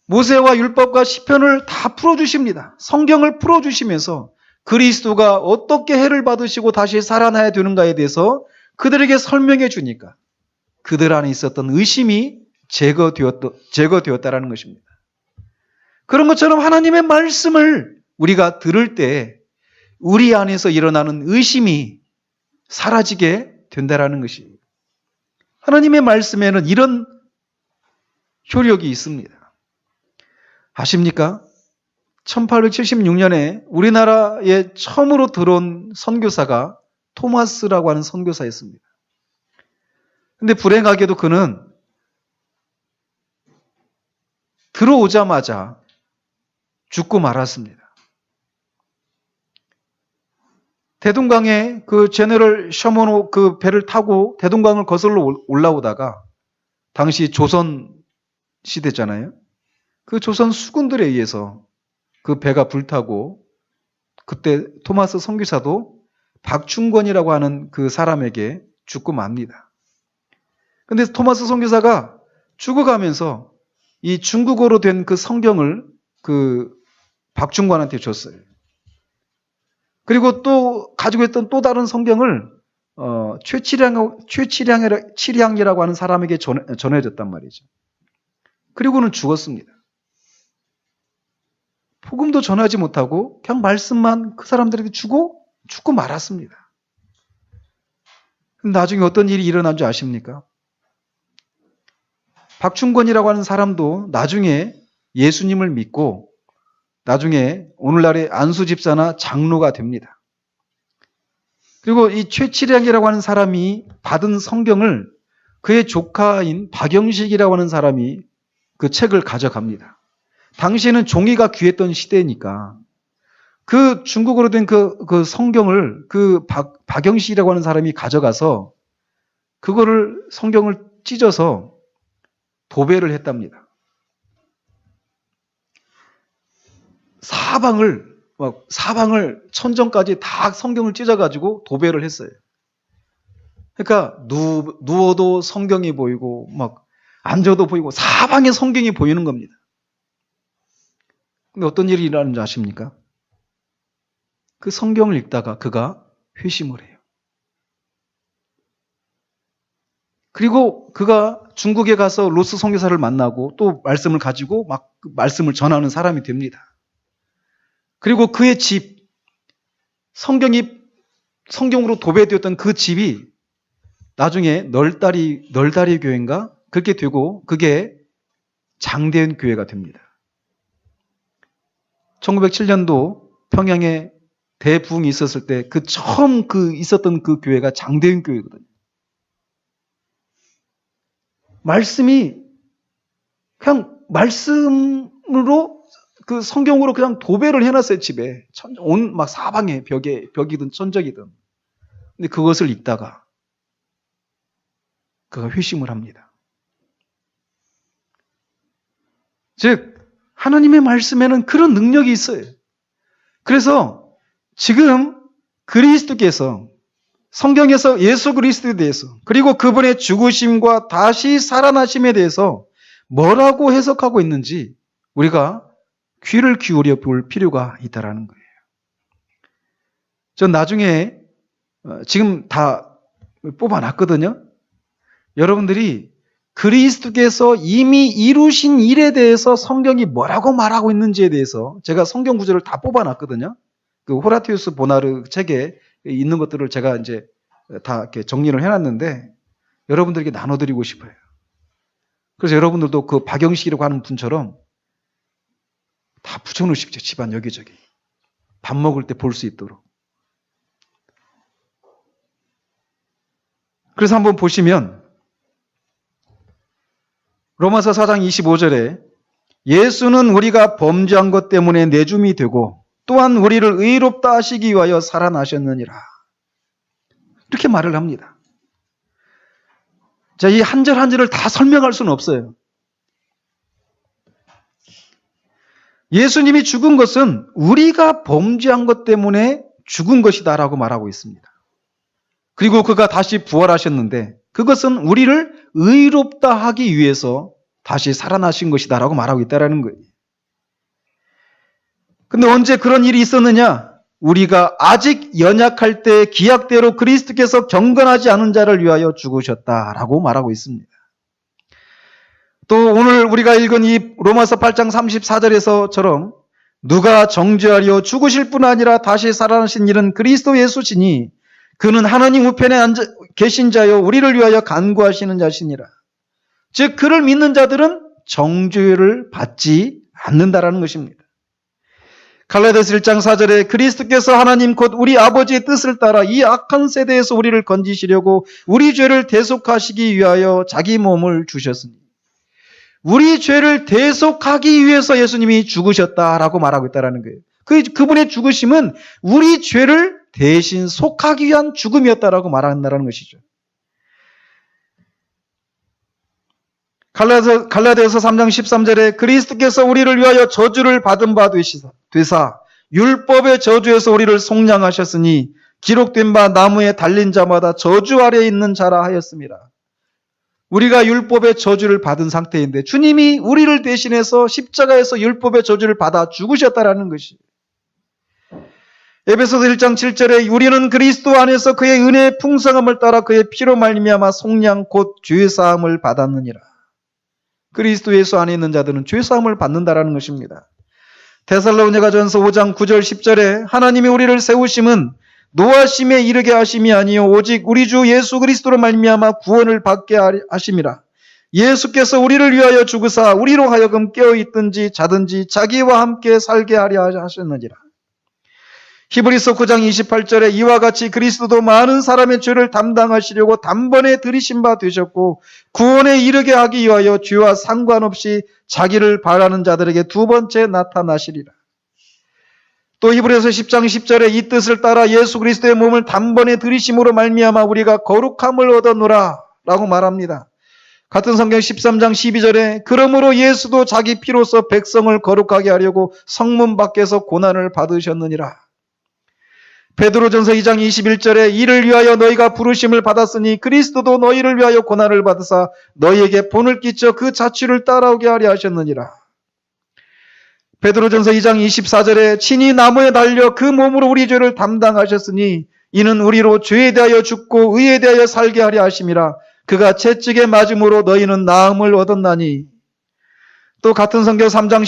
모세와 율법과 시편을 다 풀어주십니다. 성경을 풀어주시면서 그리스도가 어떻게 해를 받으시고 다시 살아나야 되는가에 대해서 그들에게 설명해 주니까 그들 안에 있었던 의심이 제거되었다라는 것입니다. 그런 것처럼 하나님의 말씀을 우리가 들을 때 우리 안에서 일어나는 의심이 사라지게 된다라는 것입니다. 하나님의 말씀에는 이런 효력이 있습니다. 아십니까? 1876년에 우리나라에 처음으로 들어온 선교사가 토마스라고 하는 선교사였습니다. 근데 불행하게도 그는 들어오자마자 죽고 말았습니다. 대동강에 그 제너럴 셔먼호 그 배를 타고 대동강을 거슬러 올라오다가 당시 조선 시대잖아요. 그 조선 수군들에 의해서 그 배가 불타고 그때 토마스 선교사도 박충권이라고 하는 그 사람에게 죽고 맙니다. 근데 토마스 선교사가 죽어가면서 이 중국어로 된 그 성경을 그 박충권한테 줬어요. 그리고 또 가지고 있던 또 다른 성경을 최치량이라고 하는 사람에게 전해졌단 말이죠. 그리고는 죽었습니다. 복음도 전하지 못하고 그냥 말씀만 그 사람들에게 주고 죽고 말았습니다. 나중에 어떤 일이 일어난 줄 아십니까? 박충권이라고 하는 사람도 나중에 예수님을 믿고 나중에 오늘날의 안수집사나 장로가 됩니다. 그리고 이 최치량이라고 하는 사람이 받은 성경을 그의 조카인 박영식이라고 하는 사람이 그 책을 가져갑니다. 당시에는 종이가 귀했던 시대니까 그 중국어로 된 그 성경을 그 박영식이라고 하는 사람이 가져가서 그거를 성경을 찢어서 도배를 했답니다. 사방을 천정까지 다 성경을 찢어가지고 도배를 했어요. 그러니까 누워도 성경이 보이고 막 앉아도 보이고 사방에 성경이 보이는 겁니다. 근데 어떤 일이 일어나는지 아십니까? 그 성경을 읽다가 그가 회심을 해요. 그리고 그가 중국에 가서 로스 선교사를 만나고 또 말씀을 가지고 막 말씀을 전하는 사람이 됩니다. 그리고 그의 집, 성경으로 도배되었던 그 집이 나중에 널다리 교회인가? 그렇게 되고 그게 장대현 교회가 됩니다. 1907년도 평양에 대부흥이 있었을 때 그 처음 있었던 그 교회가 장대현 교회거든요. 말씀이 그냥 말씀으로 그 성경으로 그냥 도배를 해놨어요, 집에. 온 막 사방에 벽이든 천적이든. 근데 그것을 읽다가 그가 회심을 합니다. 즉 하나님의 말씀에는 그런 능력이 있어요. 그래서 지금 그리스도께서 성경에서 예수 그리스도에 대해서 그리고 그분의 죽으심과 다시 살아나심에 대해서 뭐라고 해석하고 있는지 우리가 귀를 기울여 볼 필요가 있다라는 거예요. 전 나중에 지금 다 뽑아놨거든요. 여러분들이 그리스도께서 이미 이루신 일에 대해서 성경이 뭐라고 말하고 있는지에 대해서 제가 성경 구절을 다 뽑아놨거든요. 그 호라티우스 보나르 책에 있는 것들을 제가 이제 다 이렇게 정리를 해놨는데 여러분들에게 나눠드리고 싶어요. 그래서 여러분들도 그 박영식이라고 하는 분처럼 다 붙여놓으십시오. 집안 여기저기. 밥 먹을 때 볼 수 있도록. 그래서 한번 보시면 로마서 4장 25절에 예수는 우리가 범죄한 것 때문에 내줌이 되고 또한 우리를 의롭다 하시기 위하여 살아나셨느니라. 이렇게 말을 합니다. 자, 이 한 절 한 절을 다 설명할 수는 없어요. 예수님이 죽은 것은 우리가 범죄한 것 때문에 죽은 것이다라고 말하고 있습니다. 그리고 그가 다시 부활하셨는데 그것은 우리를 의롭다 하기 위해서 다시 살아나신 것이다라고 말하고 있다라는 거예요. 근데 언제 그런 일이 있었느냐? 우리가 아직 연약할 때 기약대로 그리스도께서 경건하지 않은 자를 위하여 죽으셨다라고 말하고 있습니다. 또 오늘 우리가 읽은 이 로마서 8장 34절에서처럼 누가 정죄하려 죽으실 뿐 아니라 다시 살아나신 일은 그리스도 예수시니 그는 하나님 우편에 계신 자요 우리를 위하여 간구하시는 자시니라. 즉 그를 믿는 자들은 정죄를 받지 않는다라는 것입니다. 갈라디아서 1장 4절에 그리스도께서 하나님 곧 우리 아버지의 뜻을 따라 이 악한 세대에서 우리를 건지시려고 우리 죄를 대속하시기 위하여 자기 몸을 주셨으니 우리 죄를 대속하기 위해서 예수님이 죽으셨다라고 말하고 있다는 거예요. 그분의 죽으심은 우리 죄를 대신 속하기 위한 죽음이었다라고 말한다는 것이죠. 갈라디아서 3장 13절에 그리스도께서 우리를 위하여 저주를 받은 바 되사 율법의 저주에서 우리를 속량하셨으니 기록된 바 나무에 달린 자마다 저주 아래에 있는 자라 하였습니다. 우리가 율법의 저주를 받은 상태인데 주님이 우리를 대신해서 십자가에서 율법의 저주를 받아 죽으셨다라는 것이. 에베소서 1장 7절에 우리는 그리스도 안에서 그의 은혜의 풍성함을 따라 그의 피로 말미암아 속량 곧 죄사함을 받았느니라. 그리스도 예수 안에 있는 자들은 죄사함을 받는다라는 것입니다. 데살로니가전서 5장 9절 10절에 하나님이 우리를 세우심은 노하심에 이르게 하심이 아니요 오직 우리 주 예수 그리스도로 말미암아 구원을 받게 하심이라. 예수께서 우리를 위하여 죽으사 우리로 하여금 깨어있든지 자든지 자기와 함께 살게 하려 하셨느니라. 히브리서 9장 28절에 이와 같이 그리스도도 많은 사람의 죄를 담당하시려고 단번에 들이신 바 되셨고 구원에 이르게 하기 위하여 죄와 상관없이 자기를 바라는 자들에게 두 번째 나타나시리라. 또 히브리서 10장 10절에 이 뜻을 따라 예수 그리스도의 몸을 단번에 들이심으로 말미암아 우리가 거룩함을 얻었노라 라고 말합니다. 같은 성경 13장 12절에 그러므로 예수도 자기 피로서 백성을 거룩하게 하려고 성문 밖에서 고난을 받으셨느니라. 베드로전서 2장 21절에 이를 위하여 너희가 부르심을 받았으니 그리스도도 너희를 위하여 고난을 받으사 너희에게 본을 끼쳐 그 자취를 따라오게 하려 하셨느니라. 베드로전서 2장 24절에 친히 나무에 달려 그 몸으로 우리 죄를 담당하셨으니 이는 우리로 죄에 대하여 죽고 의에 대하여 살게 하려 하심이라. 그가 채찍에 맞음으로 너희는 나음을 얻었나니. 또 같은 성경 3장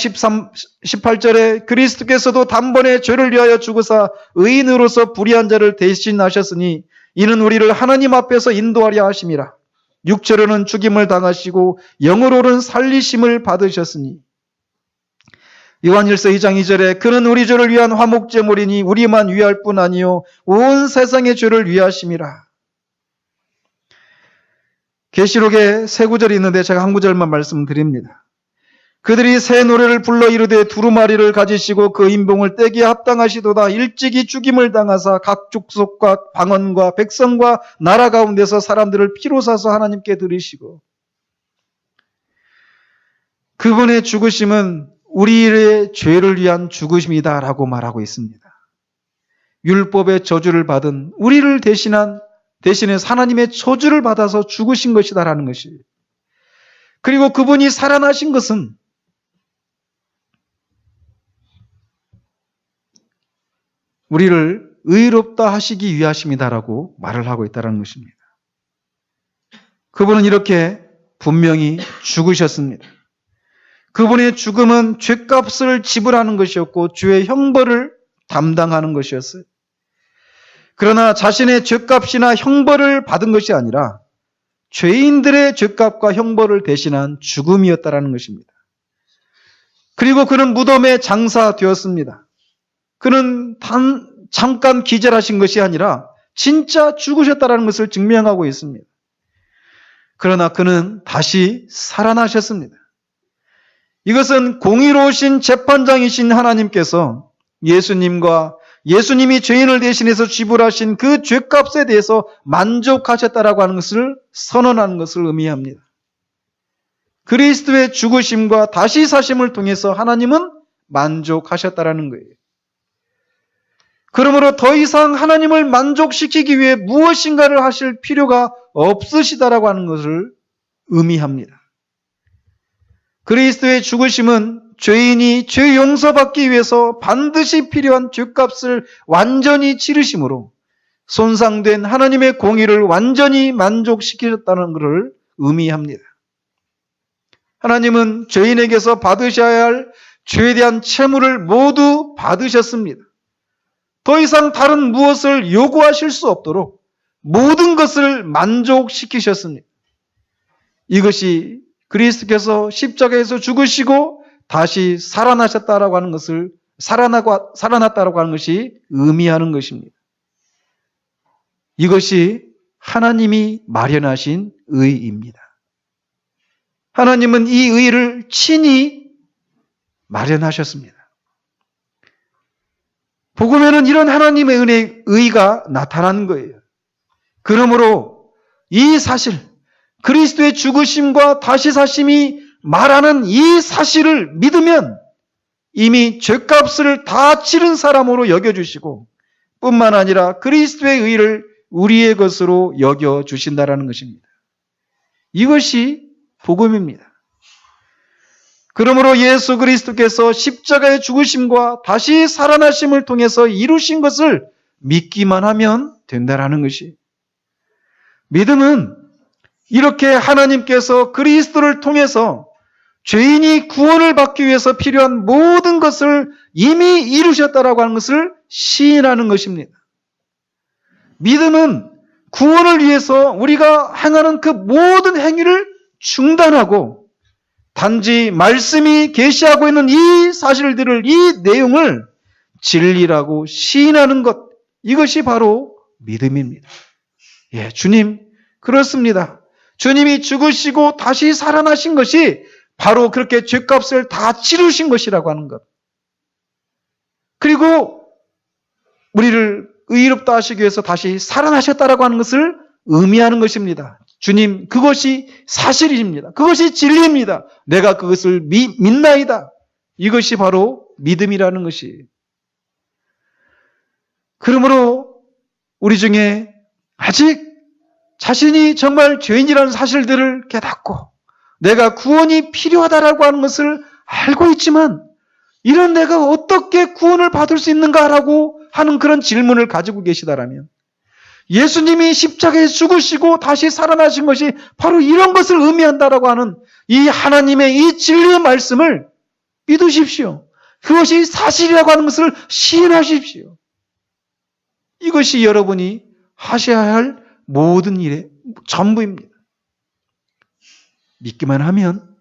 18절에 그리스도께서도 단번에 죄를 위하여 죽으사 의인으로서 불의한 자를 대신하셨으니 이는 우리를 하나님 앞에서 인도하려 하심이라. 육체로는 죽임을 당하시고 영으로는 살리심을 받으셨으니. 요한일서 2장 2절에 그는 우리 죄를 위한 화목제물이니 우리만 위할 뿐 아니요 온 세상의 죄를 위하심이라. 계시록에 세 구절이 있는데 제가 한 구절만 말씀드립니다. 그들이 새 노래를 불러 이르되 두루마리를 가지시고 그 인봉을 떼기에 합당하시도다. 일찍이 죽임을 당하사 각 족속과 방언과 백성과 나라 가운데서 사람들을 피로 사서 하나님께 드리시고, 그분의 죽으심은 우리의 죄를 위한 죽으심이다라고 말하고 있습니다. 율법의 저주를 받은 우리를 대신해서 하나님의 저주를 받아서 죽으신 것이다라는 것이. 그리고 그분이 살아나신 것은 우리를 의롭다 하시기 위하심이다라고 말을 하고 있다는 것입니다. 그분은 이렇게 분명히 죽으셨습니다. 그분의 죽음은 죄값을 지불하는 것이었고 죄의 형벌을 담당하는 것이었어요. 그러나 자신의 죄값이나 형벌을 받은 것이 아니라 죄인들의 죄값과 형벌을 대신한 죽음이었다라는 것입니다. 그리고 그는 무덤에 장사되었습니다. 그는 잠깐 기절하신 것이 아니라 진짜 죽으셨다라는 것을 증명하고 있습니다. 그러나 그는 다시 살아나셨습니다. 이것은 공의로우신 재판장이신 하나님께서 예수님이 죄인을 대신해서 지불하신 그 죄값에 대해서 만족하셨다라고 하는 것을 선언하는 것을 의미합니다. 그리스도의 죽으심과 다시 사심을 통해서 하나님은 만족하셨다라는 거예요. 그러므로 더 이상 하나님을 만족시키기 위해 무엇인가를 하실 필요가 없으시다라고 하는 것을 의미합니다. 그리스도의 죽으심은 죄인이 죄 용서받기 위해서 반드시 필요한 죄값을 완전히 치르심으로 손상된 하나님의 공의를 완전히 만족시키셨다는 것을 의미합니다. 하나님은 죄인에게서 받으셔야 할 죄에 대한 채무를 모두 받으셨습니다. 더 이상 다른 무엇을 요구하실 수 없도록 모든 것을 만족시키셨습니다. 이것이 그리스도께서 십자가에서 죽으시고 다시 살아나셨다라고 하는 것을 살아났다라고 하는 것이 의미하는 것입니다. 이것이 하나님이 마련하신 의입니다. 하나님은 이 의를 친히 마련하셨습니다. 복음에는 이런 하나님의 의가 나타난 거예요. 그러므로 이 사실, 그리스도의 죽으심과 다시 사심이 말하는 이 사실을 믿으면 이미 죄값을 다 치른 사람으로 여겨주시고 뿐만 아니라 그리스도의 의를 우리의 것으로 여겨주신다라는 것입니다. 이것이 복음입니다. 그러므로 예수 그리스도께서 십자가의 죽으심과 다시 살아나심을 통해서 이루신 것을 믿기만 하면 된다라는 것이. 믿음은 이렇게 하나님께서 그리스도를 통해서 죄인이 구원을 받기 위해서 필요한 모든 것을 이미 이루셨다라고 하는 것을 시인하는 것입니다. 믿음은 구원을 위해서 우리가 행하는 그 모든 행위를 중단하고 단지 말씀이 계시하고 있는 이 사실들을, 이 내용을 진리라고 시인하는 것, 이것이 바로 믿음입니다. 예, 주님, 그렇습니다. 주님이 죽으시고 다시 살아나신 것이 바로 그렇게 죄값을 다 치르신 것이라고 하는 것. 그리고 우리를 의롭다 하시기 위해서 다시 살아나셨다라고 하는 것을 의미하는 것입니다. 주님, 그것이 사실입니다. 그것이 진리입니다. 내가 그것을 믿나이다. 이것이 바로 믿음이라는 것이. 그러므로 우리 중에 아직 자신이 정말 죄인이라는 사실들을 깨닫고 내가 구원이 필요하다라고 하는 것을 알고 있지만 이런 내가 어떻게 구원을 받을 수 있는가라고 하는 그런 질문을 가지고 계시다라면 예수님이 십자가에 죽으시고 다시 살아나신 것이 바로 이런 것을 의미한다라고 하는 이 하나님의 이 진리의 말씀을 믿으십시오. 그것이 사실이라고 하는 것을 시인하십시오. 이것이 여러분이 하셔야 할 모든 일의 전부입니다. 믿기만 하면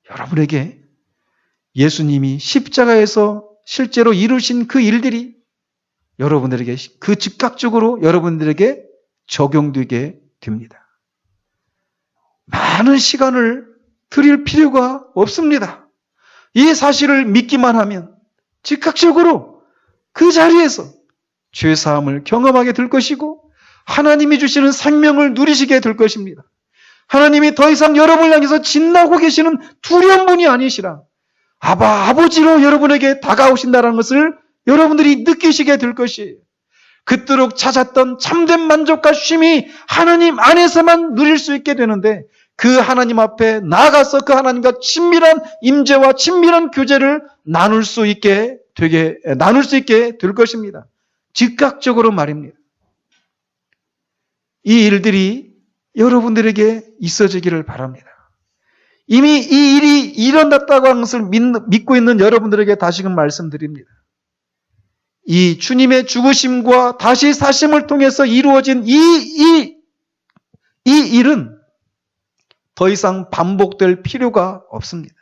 여러분에게 예수님이 십자가에서 실제로 이루신 그 일들이 여러분들에게 그 즉각적으로 여러분들에게 적용되게 됩니다. 많은 시간을 들일 필요가 없습니다. 이 사실을 믿기만 하면 즉각적으로 그 자리에서 죄사함을 경험하게 될 것이고 하나님이 주시는 생명을 누리시게 될 것입니다. 하나님이 더 이상 여러분을 향해서 진나고 계시는 두려운 분이 아니시라 아버지로 여러분에게 다가오신다는 것을 여러분들이 느끼시게 될 것이에요. 그토록 찾았던 참된 만족과 쉼이 하나님 안에서만 누릴 수 있게 되는데 그 하나님 앞에 나아가서 그 하나님과 친밀한 임재와 친밀한 교제를 나눌 수 있게 될 것입니다. 즉각적으로 말입니다. 이 일들이 여러분들에게 있어지기를 바랍니다. 이미 이 일이 일어났다고 하는 것을 믿고 있는 여러분들에게 다시금 말씀드립니다. 이 주님의 죽으심과 다시 사심을 통해서 이루어진 이 일은 더 이상 반복될 필요가 없습니다.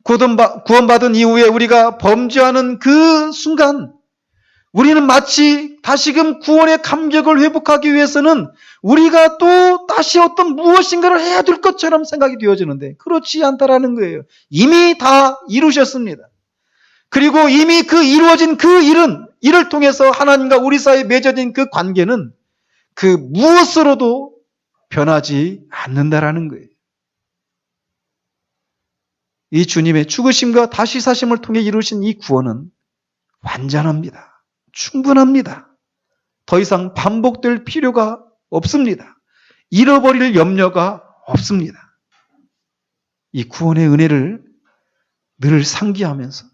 구원받은 이후에 우리가 범죄하는 그 순간 우리는 마치 다시금 구원의 감격을 회복하기 위해서는 우리가 또 다시 어떤 무엇인가를 해야 될 것처럼 생각이 되어지는데 그렇지 않다라는 거예요. 이미 다 이루셨습니다. 그리고 이미 이루어진 그 일을 통해서 하나님과 우리 사이에 맺어진 그 관계는 그 무엇으로도 변하지 않는다라는 거예요. 이 주님의 죽으심과 다시 사심을 통해 이루신 이 구원은 완전합니다. 충분합니다. 더 이상 반복될 필요가 없습니다. 잃어버릴 염려가 없습니다. 이 구원의 은혜를 늘 상기하면서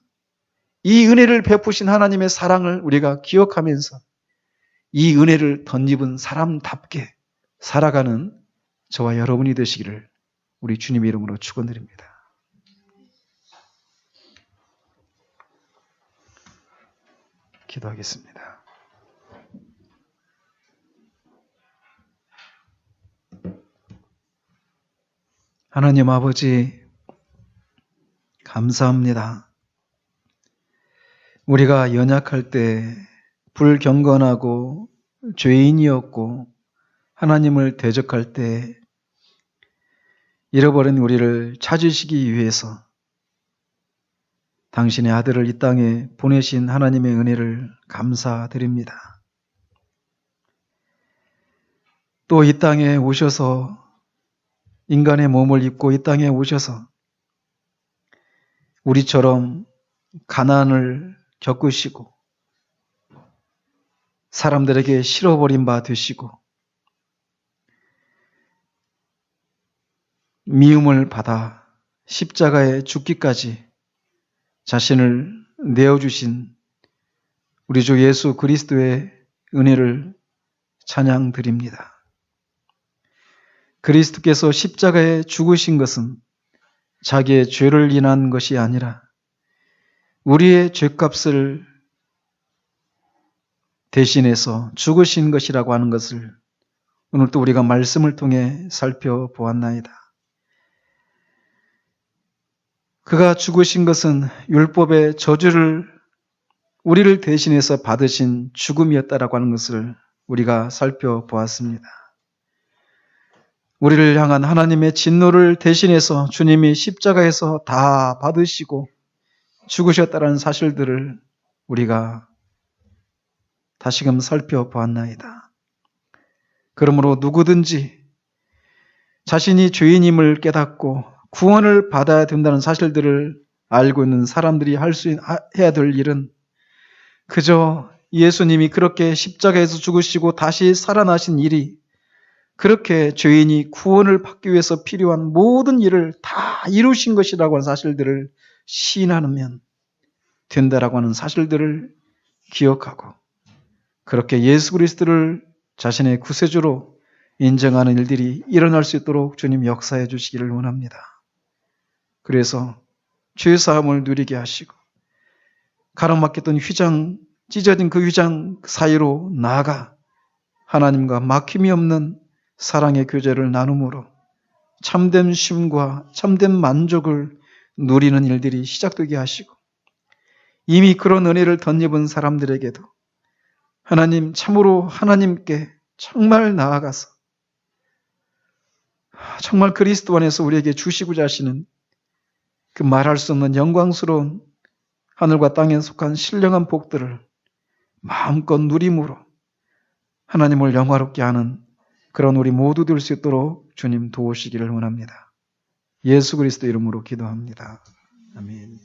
이 은혜를 베푸신 하나님의 사랑을 우리가 기억하면서 이 은혜를 덧입은 사람답게 살아가는 저와 여러분이 되시기를 우리 주님의 이름으로 축원드립니다. 기도하겠습니다. 하나님 아버지, 감사합니다. 우리가 연약할 때 불경건하고 죄인이었고 하나님을 대적할 때 잃어버린 우리를 찾으시기 위해서 당신의 아들을 이 땅에 보내신 하나님의 은혜를 감사드립니다. 또 이 땅에 오셔서 인간의 몸을 입고 이 땅에 오셔서 우리처럼 가난을 겪으시고 사람들에게 싫어버린 바 되시고 미움을 받아 십자가에 죽기까지 자신을 내어주신 우리 주 예수 그리스도의 은혜를 찬양드립니다. 그리스도께서 십자가에 죽으신 것은 자기의 죄를 인한 것이 아니라 우리의 죄값을 대신해서 죽으신 것이라고 하는 것을 오늘 또 우리가 말씀을 통해 살펴보았나이다. 그가 죽으신 것은 율법의 저주를 우리를 대신해서 받으신 죽음이었다라고 하는 것을 우리가 살펴보았습니다. 우리를 향한 하나님의 진노를 대신해서 주님이 십자가에서 다 받으시고 죽으셨다는 사실들을 우리가 다시금 살펴보았나이다. 그러므로 누구든지 자신이 죄인임을 깨닫고 구원을 받아야 된다는 사실들을 알고 있는 사람들이 해야 될 일은 그저 예수님이 그렇게 십자가에서 죽으시고 다시 살아나신 일이 그렇게 죄인이 구원을 받기 위해서 필요한 모든 일을 다 이루신 것이라고 하는 사실들을 시인하면 된다라고 하는 사실들을 기억하고 그렇게 예수 그리스도를 자신의 구세주로 인정하는 일들이 일어날 수 있도록 주님 역사해 주시기를 원합니다. 그래서 죄사함을 누리게 하시고 가로막혔던 휘장, 찢어진 그 휘장 사이로 나아가 하나님과 막힘이 없는 사랑의 교제를 나눔으로 참된 쉼과 참된 만족을 누리는 일들이 시작되게 하시고 이미 그런 은혜를 덧입은 사람들에게도 하나님 참으로 하나님께 정말 나아가서 정말 그리스도 안에서 우리에게 주시고자 하시는 그 말할 수 없는 영광스러운 하늘과 땅에 속한 신령한 복들을 마음껏 누림으로 하나님을 영화롭게 하는 그런 우리 모두 될 수 있도록 주님 도우시기를 원합니다. 예수 그리스도 이름으로 기도합니다. 아멘.